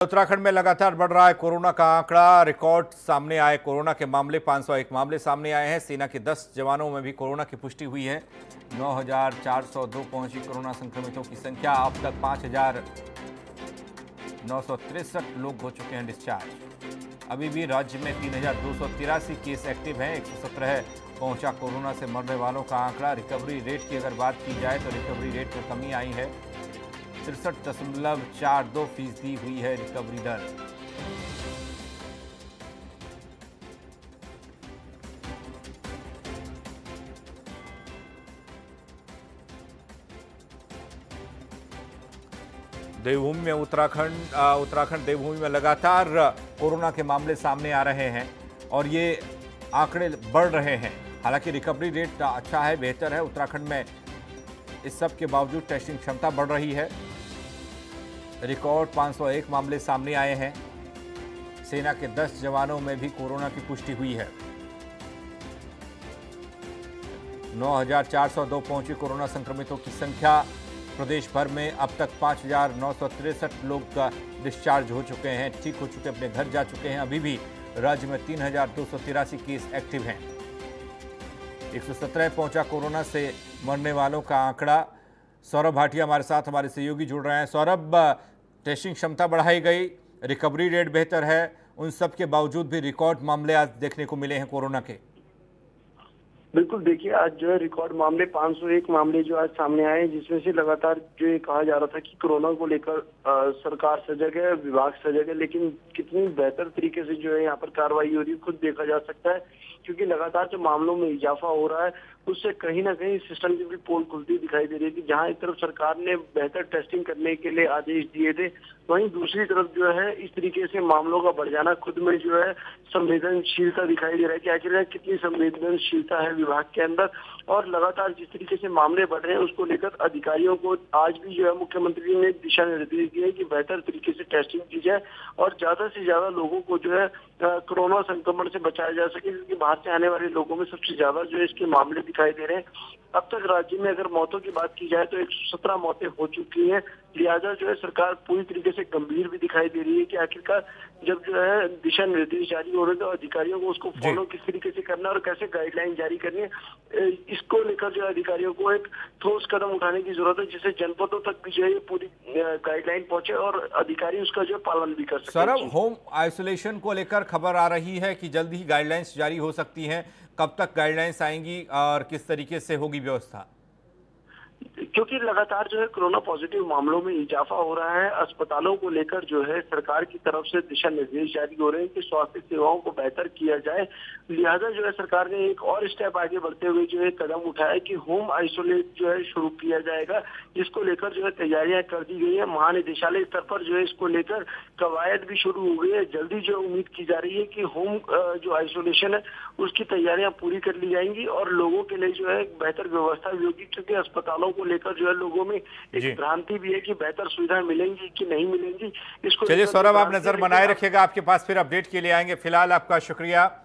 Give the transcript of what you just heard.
उत्तराखंड में लगातार बढ़ रहा है कोरोना का आंकड़ा। रिकॉर्ड सामने आए कोरोना के मामले, 501 मामले सामने आए हैं। सेना के 10 जवानों में भी कोरोना की पुष्टि हुई है। 9,402 पहुंची कोरोना संक्रमितों की संख्या। अब तक 5,963 लोग हो चुके हैं डिस्चार्ज। अभी भी राज्य में 3,283 केस एक्टिव हैं। 117 पहुंचा कोरोना से मरने वालों का आंकड़ा। रिकवरी रेट की अगर बात की जाए तो रिकवरी रेट में कमी आई है। 63.42% हुई है रिकवरी दर। देवभूमि में उत्तराखंड देवभूमि में लगातार कोरोना के मामले सामने आ रहे हैं और ये आंकड़े बढ़ रहे हैं। हालांकि रिकवरी रेट अच्छा है, बेहतर है। उत्तराखंड में इस सब के बावजूद टेस्टिंग क्षमता बढ़ रही है। रिकॉर्ड 501 मामले सामने आए हैं। सेना के 10 जवानों में भी कोरोना की पुष्टि हुई है। 9,402 पहुंची कोरोना संक्रमितों की संख्या। प्रदेश भर में अब तक 5,963 लोग डिस्चार्ज हो चुके हैं, ठीक हो चुके, अपने घर जा चुके हैं। अभी भी राज्य में 3,283 केस एक्टिव हैं। 117 पहुंचा कोरोना से मरने वालों का आंकड़ा। सौरभ भाटिया हमारे साथ, हमारे सहयोगी जुड़ रहे हैं। सौरभ, टेस्टिंग क्षमता बढ़ाई गई, रिकवरी रेट बेहतर है, उन सब के बावजूद भी रिकॉर्ड मामले आज देखने को मिले हैं कोरोना के। बिल्कुल, देखिए आज जो है रिकॉर्ड मामले 501 मामले जो आज सामने आए हैं, जिसमें से लगातार जो ये कहा जा रहा था कि कोरोना को लेकर सरकार सजग है, विभाग सजग है, लेकिन कितनी बेहतर तरीके से जो है यहाँ पर कार्रवाई हो रही है खुद देखा जा सकता है। क्योंकि लगातार जो मामलों में इजाफा हो रहा है उससे कहीं ना कहीं सिस्टम की भी पोल खुलती दिखाई दे रही है कि जहां एक तरफ सरकार ने बेहतर टेस्टिंग करने के लिए आदेश दिए थे, वहीं दूसरी तरफ जो है इस तरीके से मामलों का बढ़ जाना खुद में जो है संवेदनशीलता दिखाई दे रहा है कि आखिर कितनी संवेदनशीलता है विभाग के अंदर। और लगातार जिस तरीके से मामले बढ़ रहे हैं उसको लेकर अधिकारियों को आज भी जो है मुख्यमंत्री ने दिशा निर्देश दिए कि बेहतर तरीके से टेस्टिंग की जाए और ज्यादा से ज्यादा लोगों को जो है कोरोना संक्रमण से बचाया जा सके, क्योंकि बाहर से आने वाले लोगों में सबसे ज्यादा जो है इसके मामले दिखाई दे रहे हैं। अब तक राज्य में अगर मौतों की बात की जाए तो 117 मौतें हो चुकी हैं। लिहाजा जो है सरकार पूरी तरीके से गंभीर भी दिखाई दे रही है कि आखिरकार जब जो है दिशा निर्देश जारी हो रहे हैं तो अधिकारियों को उसको फॉलो किस तरीके से करना और कैसे गाइडलाइन जारी करनी है, इसको लेकर जो अधिकारियों को एक ठोस कदम उठाने की जरूरत है, जिससे जनपदों तक भी जो है पूरी गाइडलाइन पहुंचे और अधिकारी उसका जो पालन भी कर सके। सौरभ, होम आइसोलेशन को लेकर खबर आ रही है कि जल्द ही गाइडलाइंस जारी हो सकती हैं। कब तक गाइडलाइंस आएंगी और किस तरीके से होगी व्यवस्था? क्योंकि लगातार जो है कोरोना पॉजिटिव मामलों में इजाफा हो रहा है, अस्पतालों को लेकर जो है सरकार की तरफ से दिशा निर्देश जारी हो रहे हैं कि स्वास्थ्य सेवाओं को बेहतर किया जाए। लिहाजा जो है सरकार ने एक और स्टेप आगे बढ़ते हुए जो है कदम उठाया कि होम आइसोलेट जो है शुरू किया जाएगा, जिसको लेकर जो है तैयारियां कर दी गई है। महानिदेशालय स्तर पर जो है इसको लेकर कवायद भी शुरू हो गई है। जल्दी जो उम्मीद की जा रही है कि होम जो आइसोलेशन है उसकी तैयारियां पूरी कर ली जाएंगी और लोगों के लिए जो है बेहतर व्यवस्था भी होगी, क्योंकि अस्पतालों को लेकर जो है लोगों में एक भ्रांति भी है कि बेहतर सुविधाएं मिलेंगी कि नहीं मिलेंगी। इसको चलिए सौरभ, आप नजर बनाए रखिएगा, आपके पास फिर अपडेट के लिए आएंगे। फिलहाल आपका शुक्रिया।